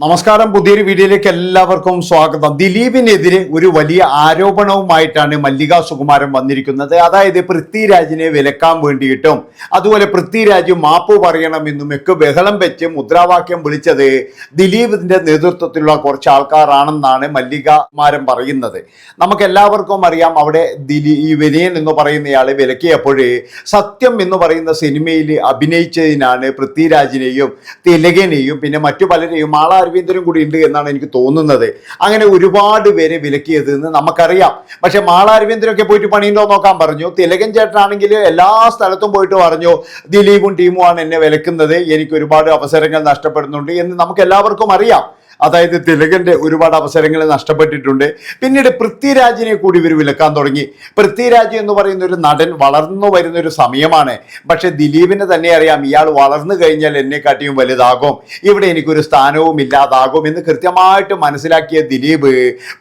നമസ്കാരം. പുതിയൊരു വീഡിയോയിലേക്ക് എല്ലാവർക്കും സ്വാഗതം. ദിലീപിനെതിരെ ഒരു വലിയ ആരോപണവുമായിട്ടാണ് മല്ലിക സുകുമാരൻ വന്നിരിക്കുന്നത്. അതായത് പൃഥ്വിരാജിനെ വിലക്കാൻ വേണ്ടിയിട്ടും അതുപോലെ പൃഥ്വിരാജ് മാപ്പ് പറയണമെന്നും ഒക്കെ ബഹളം വെച്ച് മുദ്രാവാക്യം വിളിച്ചത് ദിലീപിന്റെ നേതൃത്വത്തിലുള്ള കുറച്ച് ആൾക്കാരാണെന്നാണ് മല്ലിക സുകുമാരൻ പറയുന്നത്. നമുക്ക് എല്ലാവർക്കും അറിയാം, അവിടെ ഈ വിനയൻ എന്ന് പറയുന്നയാളെ വിലക്കിയപ്പോൾ സത്യം എന്ന് പറയുന്ന സിനിമയിൽ അഭിനയിച്ചതിനാണ് പൃഥ്വിരാജിനെയും തിലകനെയും പിന്നെ മറ്റു പലരെയും അരവിന്ദനും കൂടി ഉണ്ട് എന്നാണ് എനിക്ക് തോന്നുന്നത്. അങ്ങനെ ഒരുപാട് പേരെ വിലക്കിയത് എന്ന് നമുക്കറിയാം. പക്ഷെ അരവിന്ദനൊക്കെ പോയിട്ട് പണിയുണ്ടോ നോക്കാൻ പറഞ്ഞു. തിലകൻ ചേട്ടനാണെങ്കിൽ എല്ലാ സ്ഥലത്തും പോയിട്ട് പറഞ്ഞു ദിലീപും ടീമുമാണ് എന്നെ വിലക്കുന്നത്, എനിക്ക് ഒരുപാട് അവസരങ്ങൾ നഷ്ടപ്പെടുന്നുണ്ട് എന്ന് നമുക്ക് എല്ലാവർക്കും അറിയാം. അതായത് തിലകന്റെ ഒരുപാട് അവസരങ്ങൾ നഷ്ടപ്പെട്ടിട്ടുണ്ട്. പിന്നീട് പൃഥ്വിരാജിനെ കൂടി ഇവർ വിലക്കാൻ തുടങ്ങി. പൃഥ്വിരാജ് എന്ന് പറയുന്ന ഒരു നടൻ വളർന്നു വരുന്ന ഒരു സമയമാണ്. പക്ഷെ ദിലീപിനെ തന്നെ അറിയാം, ഇയാൾ വളർന്നു കഴിഞ്ഞാൽ എന്നെക്കാട്ടിയും വലുതാകും, ഇവിടെ എനിക്കൊരു സ്ഥാനവും ഇല്ലാതാകും എന്ന് കൃത്യമായിട്ട് മനസ്സിലാക്കിയ ദിലീപ്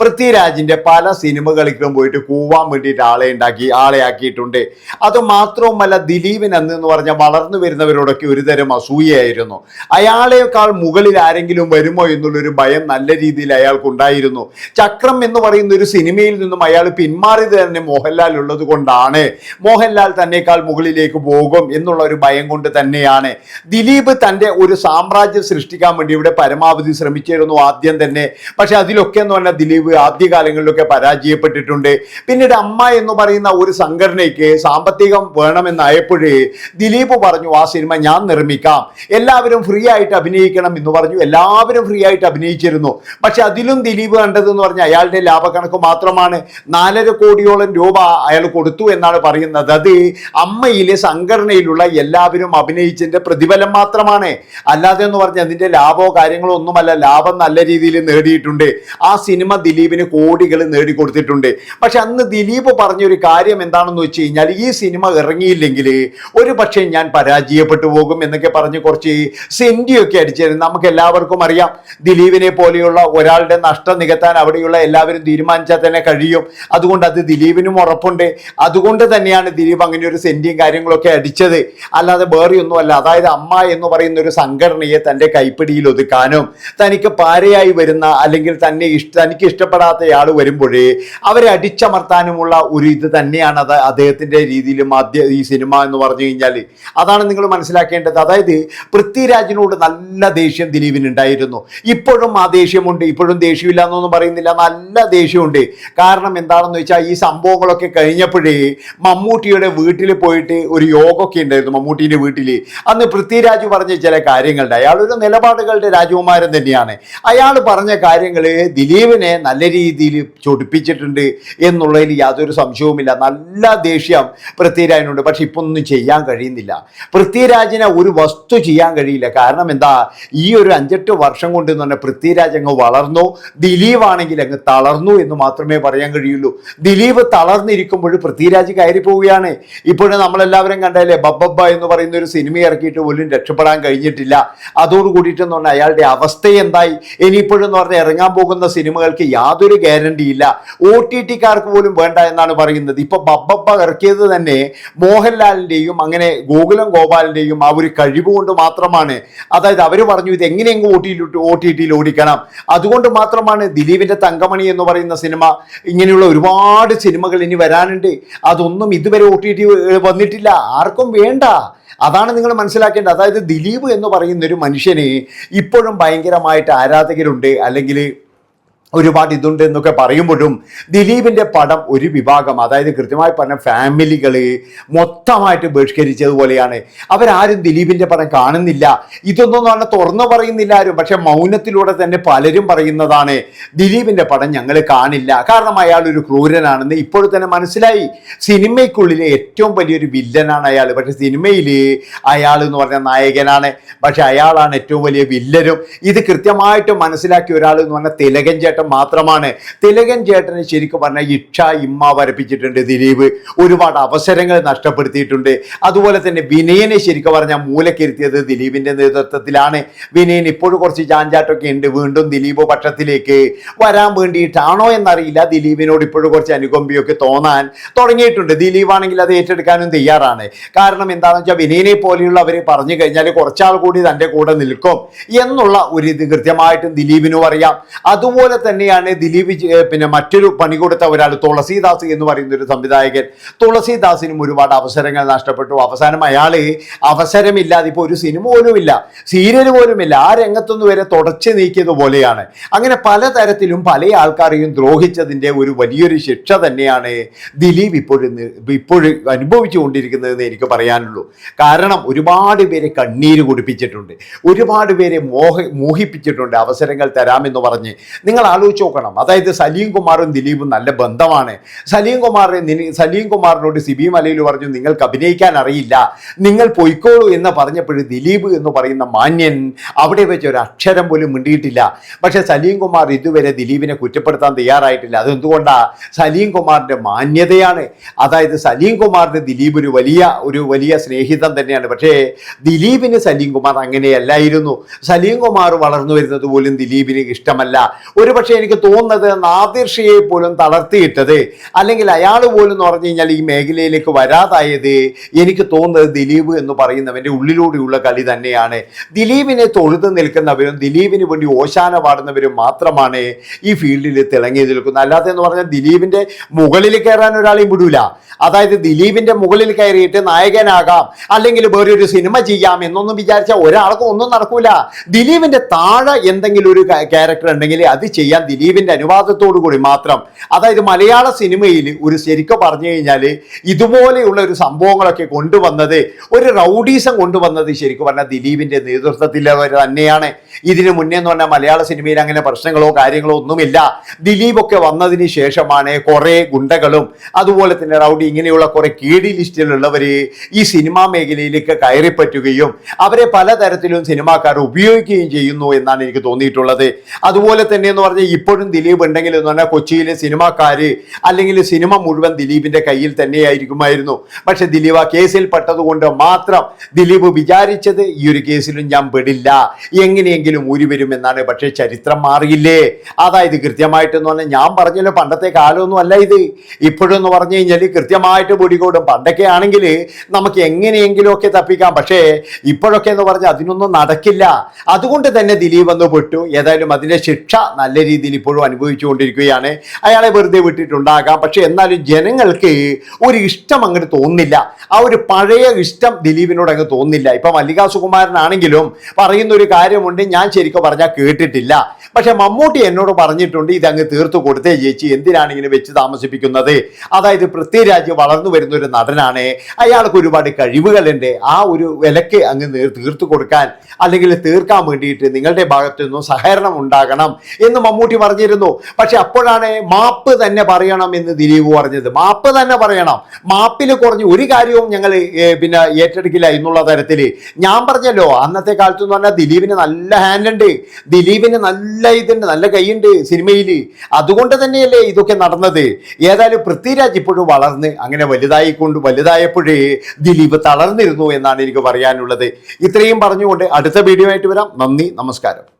പൃഥ്വിരാജിന്റെ പല സിനിമകളിലും പോയിട്ട് കൂവാൻ വേണ്ടിയിട്ട് ആളെ ആക്കിയിട്ടുണ്ട്. അത് മാത്രവുമല്ല, ദിലീപിന് എന്ന് പറഞ്ഞാൽ വളർന്നു വരുന്നവരോടൊക്കെ ഒരുതരം അസൂയയായിരുന്നു. അയാളെക്കാൾ മുകളിൽ ആരെങ്കിലും വരുമോ എന്നുള്ളൊരു ഭയം നല്ല രീതിയിൽ അയാൾക്കുണ്ടായിരുന്നു. ചക്രം എന്ന് പറയുന്ന ഒരു സിനിമയിൽ നിന്നും അയാൾ പിന്മാറിയത് തന്നെ മോഹൻലാൽ ഉള്ളത് കൊണ്ടാണ്. മോഹൻലാൽ തന്നെക്കാൾ മുകളിലേക്ക് പോകും എന്നുള്ള ഒരു ഭയം കൊണ്ട് തന്നെയാണ്. ദിലീപ് തൻ്റെ ഒരു സാമ്രാജ്യം സൃഷ്ടിക്കാൻ വേണ്ടി ഇവിടെ പരമാവധി ശ്രമിച്ചിരുന്നു ആദ്യം തന്നെ. പക്ഷെ അതിലൊക്കെ എന്ന് പറഞ്ഞാൽ ദിലീപ് ആദ്യകാലങ്ങളിലൊക്കെ പരാജയപ്പെട്ടിട്ടുണ്ട്. പിന്നീട് അമ്മ എന്ന് പറയുന്ന ഒരു സംഘടനയ്ക്ക് സാമ്പത്തികം വേണമെന്നായപ്പോഴേ ദിലീപ് പറഞ്ഞു, ആ സിനിമ ഞാൻ നിർമ്മിക്കാം, എല്ലാവരും ഫ്രീ ആയിട്ട് അഭിനയിക്കണം എന്ന് പറഞ്ഞു. എല്ലാവരും ഫ്രീ ആയിട്ട് അഭിനയിച്ചിരുന്നു. പക്ഷെ അതിലും ദിലീപ് കണ്ടതെന്ന് പറഞ്ഞാൽ അയാളുടെ ലാഭക്കണക്ക് മാത്രമാണ്. 4.5 കോടിയോളം രൂപ അയാൾ കൊടുത്തു എന്നാണ് പറയുന്നത്. അത് അമ്മയിലെ സംഘടനയിലുള്ള എല്ലാവരും അഭിനയിച്ചതിന്റെ പ്രതിഫലം മാത്രമാണ്. അല്ലാതെ എന്ന് പറഞ്ഞാൽ അതിന്റെ ലാഭമോ കാര്യങ്ങളോ ഒന്നുമല്ല. ലാഭം നല്ല രീതിയിൽ നേടിയിട്ടുണ്ട്. ആ സിനിമ ദിലീപിന് കോടികൾ നേടിക്കൊടുത്തിട്ടുണ്ട്. പക്ഷെ അന്ന് ദിലീപ് പറഞ്ഞൊരു കാര്യം എന്താണെന്ന് വെച്ച് കഴിഞ്ഞാൽ, ഈ സിനിമ ഇറങ്ങിയില്ലെങ്കിൽ ഒരു പക്ഷേ ഞാൻ പരാജയപ്പെട്ടു പോകും എന്നൊക്കെ പറഞ്ഞ് കുറച്ച് സെന്റിയൊക്കെ അടിച്ചിരുന്നു. നമുക്ക് എല്ലാവർക്കും അറിയാം, ദിലീപിനെ പോലെയുള്ള ഒരാളുടെ നഷ്ടം നികത്താൻ അവിടെയുള്ള എല്ലാവരും തീരുമാനിച്ചാൽ തന്നെ കഴിയും. അതുകൊണ്ട് അത് ദിലീപിനും ഉറപ്പുണ്ട്. അതുകൊണ്ട് തന്നെയാണ് ദിലീപ് അങ്ങനെ ഒരു സെന്റിയും കാര്യങ്ങളൊക്കെ അടിച്ചത്, അല്ലാതെ വേറെ ഒന്നുമല്ല. അതായത് അമ്മ എന്ന് പറയുന്ന ഒരു സംഘടനയെ തൻ്റെ കൈപ്പിടിയിൽ ഒതുക്കാനും തനിക്ക് പാരയായി വരുന്ന അല്ലെങ്കിൽ തനിക്ക് ഇഷ്ടപ്പെടാത്തയാൾ വരുമ്പോഴേ അവരെ അടിച്ചമർത്താനുമുള്ള ഒരു ഇത് തന്നെയാണ് അത് അദ്ദേഹത്തിൻ്റെ രീതിയിലും ഈ സിനിമ എന്ന് പറഞ്ഞു കഴിഞ്ഞാൽ. അതാണ് നിങ്ങൾ മനസ്സിലാക്കേണ്ടത്. അതായത് പൃഥ്വിരാജിനോട് നല്ല ദേഷ്യം ദിലീപിനുണ്ടായിരുന്നു. ഇപ്പോഴും ആ ദേഷ്യമുണ്ട്. ഇപ്പോഴും ദേഷ്യമില്ല എന്നൊന്നും പറയുന്നില്ല, നല്ല ദേഷ്യമുണ്ട്. കാരണം എന്താണെന്ന് വെച്ചാൽ, ഈ സംഭവങ്ങളൊക്കെ കഴിഞ്ഞപ്പോഴേ മമ്മൂട്ടിയുടെ വീട്ടിൽ പോയിട്ട് ഒരു യോഗമൊക്കെ ഉണ്ടായിരുന്നു മമ്മൂട്ടിയുടെ വീട്ടിൽ. അന്ന് പൃഥ്വിരാജ് പറഞ്ഞ ചില കാര്യങ്ങളുണ്ട്. അയാളൊരു നിലപാടുകളുടെ രാജകുമാരൻ തന്നെയാണ്. അയാൾ പറഞ്ഞ കാര്യങ്ങൾ ദിലീപിനെ നല്ല രീതിയിൽ ചൊടിപ്പിച്ചിട്ടുണ്ട് എന്നുള്ളതിൽ യാതൊരു സംശയവുമില്ല. നല്ല ദേഷ്യം പൃഥ്വിരാജിനുണ്ട്. പക്ഷെ ഇപ്പൊ ഒന്നും ചെയ്യാൻ കഴിയുന്നില്ല. പൃഥ്വിരാജിനെ ഒരു വസ്തു ചെയ്യാൻ കഴിയില്ല. കാരണം എന്താ, ഈ ഒരു 5-8 വർഷം കൊണ്ട് എന്ന് പറഞ്ഞാൽ പൃഥ്വിരാജ് അങ്ങ് വളർന്നു, ദിലീപ് ആണെങ്കിൽ അങ്ങ് തളർന്നു എന്ന് മാത്രമേ പറയാൻ കഴിയുള്ളൂ. ദിലീപ് തളർന്നിരിക്കുമ്പോൾ പൃഥ്വിരാജ് കയറി പോവുകയാണ്. ഇപ്പോഴും നമ്മളെല്ലാവരും കണ്ടല്ലേ, ബബ്ബബ്ബ എന്ന് പറയുന്ന ഒരു സിനിമ ഇറക്കിയിട്ട് പോലും രക്ഷപ്പെടാൻ കഴിഞ്ഞിട്ടില്ല. അതോടുകൂടിയിട്ടെന്ന് പറഞ്ഞാൽ അയാളുടെ അവസ്ഥ എന്തായി. ഇനിയിപ്പോഴെന്ന് പറഞ്ഞാൽ ഇറങ്ങാൻ പോകുന്ന സിനിമകൾക്ക് യാതൊരു ഗ്യാരണ്ടി ഇല്ല. OTT-കാർക്ക് പോലും വേണ്ട എന്നാണ് പറയുന്നത്. ഇപ്പൊ ബബ്ബബ്ബ ഇറക്കിയത് തന്നെ മോഹൻലാലിന്റെയും അങ്ങനെ ഗോകുലം ഗോപാലിന്റെയും ആ ഒരു കഴിവ് കൊണ്ട് മാത്രമാണ്. അതായത് അവർ പറഞ്ഞു ഇത് എങ്ങനെയെങ്കിലും OTT-യിൽ ഓടിക്കണം. അതുകൊണ്ട് മാത്രമാണ് ദിലീപിന്റെ തങ്കമണി എന്ന് പറയുന്ന സിനിമ, ഇങ്ങനെയുള്ള ഒരുപാട് സിനിമകൾ ഇനി വരാനുണ്ട്. അതൊന്നും ഇതുവരെ OTT വന്നിട്ടില്ല, ആർക്കും വേണ്ട. അതാണ് നിങ്ങൾ മനസ്സിലാക്കേണ്ടത്. അതായത് ദിലീപ് എന്ന് പറയുന്ന ഒരു മനുഷ്യന് ഇപ്പോഴും ഭയങ്കരമായിട്ട് ആരാധകരുണ്ട്, അല്ലെങ്കിൽ ഒരുപാട് ഇതുണ്ട് എന്നൊക്കെ പറയുമ്പോഴും ദിലീപിൻ്റെ പടം ഒരു വിഭാഗം, അതായത് കൃത്യമായി പറഞ്ഞ ഫാമിലികൾ മൊത്തമായിട്ട് ബഹിഷ്കരിച്ചതുപോലെയാണ്. അവരാരും ദിലീപിൻ്റെ പടം കാണുന്നില്ല. ഇതൊന്നും പറഞ്ഞാൽ തുറന്നു പറയുന്നില്ല ആരും. പക്ഷെ മൗനത്തിലൂടെ തന്നെ പലരും പറയുന്നതാണ്, ദിലീപിൻ്റെ പടം ഞങ്ങൾ കാണില്ല, കാരണം അയാൾ ഒരു ക്രൂരനാണെന്ന് ഇപ്പോൾ തന്നെ മനസ്സിലായി. സിനിമയ്ക്കുള്ളിലെ ഏറ്റവും വലിയൊരു വില്ലനാണ് അയാൾ. പക്ഷെ സിനിമയിൽ അയാൾ എന്ന് പറഞ്ഞാൽ നായകനാണ്, പക്ഷെ അയാളാണ് ഏറ്റവും വലിയ വില്ലനും. ഇത് കൃത്യമായിട്ട് മനസ്സിലാക്കിയ ഒരാൾ എന്ന് പറഞ്ഞാൽ തിലകൻ ചേട്ടൻ ചേട്ടൻ മാത്രമാണ്. തിലകൻ ചേട്ടന് ശരിക്കും പറഞ്ഞാൽ ഇച്ഛ ഇമ്മ വരപ്പിച്ചിട്ടുണ്ട് ദിലീപ്. ഒരുപാട് അവസരങ്ങൾ നഷ്ടപ്പെടുത്തിയിട്ടുണ്ട്. അതുപോലെ തന്നെ വിനയനെ ശരിക്കും പറഞ്ഞാൽ മൂലക്കിരുത്തിയത് ദിലീപിന്റെ നേതൃത്വത്തിലാണ്. വിനയൻ ഇപ്പോഴും കുറച്ച് ചാഞ്ചാട്ടൊക്കെ ഉണ്ട്. വീണ്ടും ദിലീപ് പക്ഷത്തിലേക്ക് വരാൻ വേണ്ടിയിട്ടാണോ എന്നറിയില്ല. ദിലീപിനോട് ഇപ്പോഴും കുറച്ച് അനുകമ്പയൊക്കെ തോന്നാൻ തുടങ്ങിയിട്ടുണ്ട്. ദിലീപ് ആണെങ്കിൽ അത് ഏറ്റെടുക്കാനും തയ്യാറാണ്. കാരണം എന്താണെന്ന് വെച്ചാൽ വിനയനെ പോലെയുള്ളവർ പറഞ്ഞു കഴിഞ്ഞാൽ കുറച്ചാൾ കൂടി തൻ്റെ കൂടെ നിൽക്കും എന്നുള്ള ഒരു ഇത് കൃത്യമായിട്ടും ദിലീപിനും അറിയാം. അതുപോലെ തന്നെയാണ് ദിലീപ് പിന്നെ മറ്റൊരു പണി കൊടുത്ത ഒരാൾ തുളസീദാസ് എന്ന് പറയുന്ന ഒരു സംവിധായകൻ. തുളസീദാസിനും ഒരുപാട് അവസരങ്ങൾ നഷ്ടപ്പെട്ടു. അവസാനം അയാൾ അവസരമില്ലാതെ ഇപ്പോൾ ഒരു സിനിമ പോലുമില്ല, സീരിയൽ പോലുമില്ല, ആ രംഗത്തുനിന്ന് വരെ തുടച്ചു നീക്കിയതുപോലെയാണ്. അങ്ങനെ പലതരത്തിലും പല ആൾക്കാരെയും ദ്രോഹിച്ചതിൻ്റെ ഒരു വലിയൊരു ശിക്ഷ തന്നെയാണ് ദിലീപ് ഇപ്പോഴും അനുഭവിച്ചുകൊണ്ടിരിക്കുന്നതെന്ന് എനിക്ക് പറയാനുള്ളൂ. കാരണം ഒരുപാട് പേരെ കണ്ണീര് കുടിപ്പിച്ചിട്ടുണ്ട്, ഒരുപാട് പേരെ മോഹിപ്പിച്ചിട്ടുണ്ട് അവസരങ്ങൾ തരാമെന്ന് പറഞ്ഞ്. നിങ്ങൾ ആലോചിച്ച് നോക്കണം. അതായത് സലീം കുമാറും ദിലീപും നല്ല ബന്ധമാണ്. സലീം കുമാറിനോട് സിബി മലയിൽ പറഞ്ഞു നിങ്ങൾക്ക് അഭിനയിക്കാൻ അറിയില്ല, നിങ്ങൾ പൊയ്ക്കോളൂ എന്ന് പറഞ്ഞപ്പോഴും ദിലീപ് എന്ന് പറയുന്ന മാന്യൻ അവിടെ വെച്ച് ഒരു അക്ഷരം പോലും മിണ്ടിയിട്ടില്ല. പക്ഷെ സലീം കുമാർ ഇതുവരെ ദിലീപിനെ കുറ്റപ്പെടുത്താൻ തയ്യാറായിട്ടില്ല. അതെന്തുകൊണ്ടാണ്? സലീം കുമാറിന്റെ മാന്യതയാണ്. അതായത് സലീം കുമാറിന് ദിലീപ് ഒരു വലിയ സ്നേഹിതൻ തന്നെയാണ്. പക്ഷേ ദിലീപിന് സലീം കുമാർ അങ്ങനെയല്ലായിരുന്നു. സലീം കുമാർ വളർന്നു വരുന്നത് പോലും ദിലീപിന് ഇഷ്ടമല്ല. ഒരുപക്ഷെ എനിക്ക് തോന്നുന്നത് നാദിർ ഷായെ പോലും തളർത്തിയിട്ടത്, അല്ലെങ്കിൽ അയാൾ പോലും എന്ന് പറഞ്ഞു കഴിഞ്ഞാൽ ഈ മേഖലയിലേക്ക് വരാതായത്, എനിക്ക് തോന്നുന്നത് ദിലീപ് എന്ന് പറയുന്നവൻ്റെ ഉള്ളിലൂടെയുള്ള കളി തന്നെയാണ്. ദിലീപിനെ തൊഴുതു നിൽക്കുന്നവരും ദിലീപിന് വേണ്ടി ഓശാന പാടുന്നവരും മാത്രമാണ് ഈ ഫീൽഡിൽ തിളങ്ങി നിൽക്കുന്നത്. അല്ലാതെ എന്ന് പറഞ്ഞാൽ ദിലീപിന്റെ മുകളിൽ കയറാൻ ഒരാളെയും വിടൂല. അതായത് ദിലീപിന്റെ മുകളിൽ കയറിയിട്ട് നായകനാകാം അല്ലെങ്കിൽ വേറൊരു സിനിമ ചെയ്യാം എന്നൊന്നും വിചാരിച്ചാൽ ഒരാൾക്കും ഒന്നും നടക്കൂല. ദിലീപിന്റെ താഴെ എന്തെങ്കിലും ഒരു ക്യാരക്ടർ ഉണ്ടെങ്കിൽ അത് ചെയ്യാൻ ദിലീപിന്റെ അനുവാദത്തോടു കൂടി മാത്രം. അതായത് മലയാള സിനിമയിൽ ഒരു ശരിക്കും പറഞ്ഞു കഴിഞ്ഞാൽ ഇതുപോലെയുള്ള ഒരു സംഭവങ്ങളൊക്കെ കൊണ്ടുവന്നത്, ഒരു റൗഡീസം കൊണ്ടുവന്നത് ശരിക്കും പറഞ്ഞാൽ ദിലീപിന്റെ നേതൃത്വത്തിലവർ തന്നെയാണ്. ഇതിനു മുന്നേ എന്ന് പറഞ്ഞാൽ മലയാള സിനിമയിൽ അങ്ങനെ പ്രശ്നങ്ങളോ കാര്യങ്ങളോ ഒന്നുമില്ല. ദിലീപൊക്കെ വന്നതിന് ശേഷമാണ് കുറെ ഗുണ്ടകളും അതുപോലെ തന്നെ റൗഡി ഇങ്ങനെയുള്ള കുറെ കീടി ലിസ്റ്റിലുള്ളവർ ഈ സിനിമാ മേഖലയിലേക്ക് കയറിപ്പറ്റുകയും അവരെ പലതരത്തിലും സിനിമാക്കാർ ഉപയോഗിക്കുകയും ചെയ്യുന്നു എന്നാണ് എനിക്ക് തോന്നിയിട്ടുള്ളത്. അതുപോലെ തന്നെ എന്ന് പറഞ്ഞാൽ ഇപ്പോഴും ദിലീപ് ഉണ്ടെങ്കിൽ എന്ന് പറഞ്ഞാൽ കൊച്ചിയിലെ സിനിമാക്കാര് അല്ലെങ്കിൽ സിനിമ മുഴുവൻ ദിലീപിന്റെ കയ്യിൽ തന്നെയായിരിക്കുമായിരുന്നു. പക്ഷെ ദിലീപ് ആ കേസിൽ പെട്ടതുകൊണ്ട് മാത്രം ദിലീപ് വിചാരിച്ചത് ഈ ഒരു കേസിലും ഞാൻ പെടില്ല, എങ്ങനെയെങ്കിലും ഊരി വരുമെന്നാണ്. പക്ഷെ ചരിത്രം മാറിയില്ലേ? അതായത് കൃത്യമായിട്ടെന്ന് പറഞ്ഞാൽ ഞാൻ പറഞ്ഞല്ലോ, പണ്ടത്തെ കാലമൊന്നും അല്ല ഇത്. ഇപ്പോഴെന്ന് പറഞ്ഞു കഴിഞ്ഞാൽ കൃത്യമായിട്ട് പൊടികൂടും. പണ്ടൊക്കെ ആണെങ്കിൽ നമുക്ക് എങ്ങനെയെങ്കിലും ഒക്കെ തപ്പിക്കാം. പക്ഷേ ഇപ്പോഴൊക്കെ എന്ന് പറഞ്ഞാൽ അതിനൊന്നും നടക്കില്ല. അതുകൊണ്ട് തന്നെ ദിലീപ് വന്ന് പെട്ടു. ഏതായാലും അതിൻ്റെ ശിക്ഷ നല്ല രീതിയിൽ ഇപ്പോഴും അനുഭവിച്ചുകൊണ്ടിരിക്കുകയാണ്. അയാളെ വെറുതെ വിട്ടിട്ടുണ്ടാകാം. പക്ഷെ എന്നാലും ജനങ്ങൾക്ക് ഒരു ഇഷ്ടം അങ്ങോട്ട് തോന്നുന്നില്ല. ആ ഒരു പഴയ ഇഷ്ടം ദിലീപിനോട് അങ്ങ് തോന്നുന്നില്ല. ഇപ്പൊ മല്ലികാ സുകുമാരനാണെങ്കിലും പറയുന്ന ഒരു കാര്യമുണ്ട്, ഞാൻ ശരിക്കും പറഞ്ഞാൽ കേട്ടിട്ടില്ല. പക്ഷെ മമ്മൂട്ടി എന്നോട് പറഞ്ഞിട്ടുണ്ട് ഇതങ്ങ് തീർത്തു കൊടുത്തേ ചേച്ചി, എന്തിനാണ് ഇങ്ങനെ വെച്ച് താമസിപ്പിക്കുന്നത്. അതായത് പൃഥ്വിരാജ് വളർന്നു വരുന്ന ഒരു നടനാണ്, അയാൾക്ക് ഒരുപാട് കഴിവുകളുണ്ട്. ആ ഒരു വിലക്ക് അങ്ങ് തീർത്തു കൊടുക്കാൻ അല്ലെങ്കിൽ തീർക്കാൻ വേണ്ടിയിട്ട് നിങ്ങളുടെ ഭാഗത്തു നിന്നും സഹകരണം ഉണ്ടാകണം എന്ന് മമ്മൂട്ടി പറഞ്ഞിരുന്നു. പക്ഷെ അപ്പോഴാണ് മാപ്പ് തന്നെ പറയണം എന്ന് ദിലീപ് പറഞ്ഞത്. മാപ്പ് തന്നെ പറയണം, മാപ്പിൽ കുറഞ്ഞ് ഒരു കാര്യവും ഞങ്ങൾ പിന്നെ ഏറ്റെടുക്കില്ല എന്നുള്ള തരത്തിൽ ഞാൻ പറഞ്ഞല്ലോ. അന്നത്തെ കാലത്ത് എന്ന് പറഞ്ഞാൽ ദിലീപിന് നല്ല ഹാൻഡ് ഉണ്ട്, ദിലീപിന് നല്ല ഇതുണ്ട്, നല്ല കൈയുണ്ട് സിനിമയിൽ. അതുകൊണ്ട് തന്നെയല്ലേ ഇതൊക്കെ നടന്നത്. ഏതായാലും പൃഥ്വിരാജ് ഇപ്പോഴും വളർന്ന് അങ്ങനെ വലുതായപ്പോഴേ ദിലീപ് തളർന്നിരുന്നു എന്നാണ് എനിക്ക് പറയാനുള്ളത്. ഇത്രയും പറഞ്ഞുകൊണ്ട് അടുത്ത വീഡിയോ ആയിട്ട് വരാം. നന്ദി, നമസ്കാരം.